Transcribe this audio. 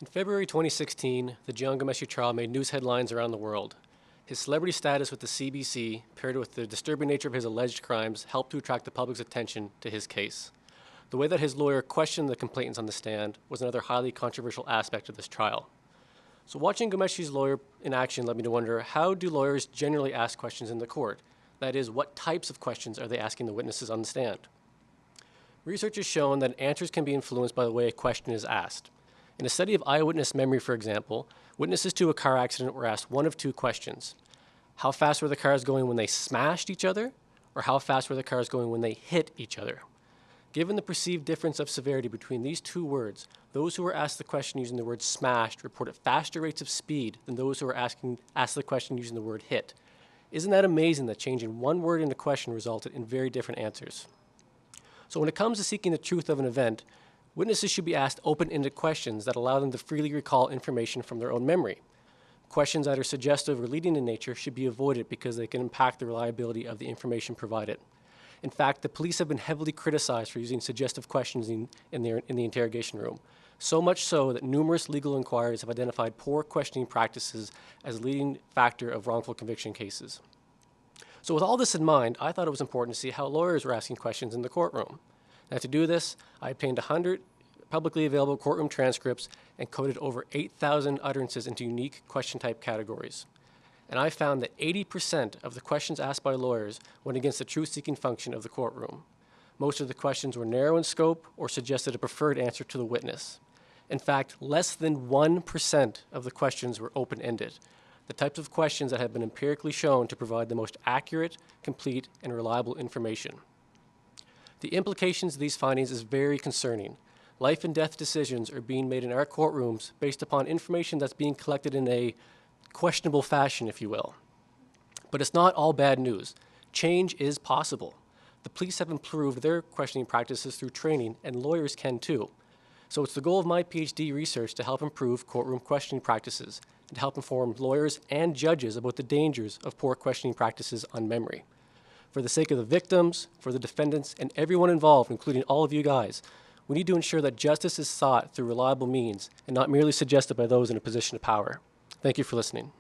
In February 2016, the Jian Ghomeshi trial made news headlines around the world. His celebrity status with the CBC, paired with the disturbing nature of his alleged crimes, helped to attract the public's attention to his case. The way that his lawyer questioned the complainants on the stand was another highly controversial aspect of this trial. So watching Ghomeshi's lawyer in action led me to wonder, how do lawyers generally ask questions in the court? That is, what types of questions are they asking the witnesses on the stand? Research has shown that answers can be influenced by the way a question is asked. In a study of eyewitness memory, for example, witnesses to a car accident were asked one of two questions. How fast were the cars going when they smashed each other? Or how fast were the cars going when they hit each other? Given the perceived difference of severity between these two words, those who were asked the question using the word smashed reported faster rates of speed than those who were asked the question using the word hit. Isn't that amazing that changing one word in a question resulted in very different answers? So when it comes to seeking the truth of an event, witnesses should be asked open-ended questions that allow them to freely recall information from their own memory. Questions that are suggestive or leading in nature should be avoided because they can impact the reliability of the information provided. In fact, the police have been heavily criticized for using suggestive questions in the interrogation room, so much so that numerous legal inquiries have identified poor questioning practices as a leading factor of wrongful conviction cases. So with all this in mind, I thought it was important to see how lawyers were asking questions in the courtroom. Now, to do this, I obtained 100 publicly available courtroom transcripts and coded over 8,000 utterances into unique question type categories. And I found that 80% of the questions asked by lawyers went against the truth-seeking function of the courtroom. Most of the questions were narrow in scope or suggested a preferred answer to the witness. In fact, less than 1% of the questions were open-ended, the types of questions that have been empirically shown to provide the most accurate, complete, and reliable information. The implications of these findings is very concerning. Life and death decisions are being made in our courtrooms based upon information that's being collected in a questionable fashion, if you will. But it's not all bad news. Change is possible. The police have improved their questioning practices through training, and lawyers can too. So it's the goal of my PhD research to help improve courtroom questioning practices and to help inform lawyers and judges about the dangers of poor questioning practices on memory. For the sake of the victims, for the defendants, and everyone involved, including all of you guys, we need to ensure that justice is sought through reliable means and not merely suggested by those in a position of power. Thank you for listening.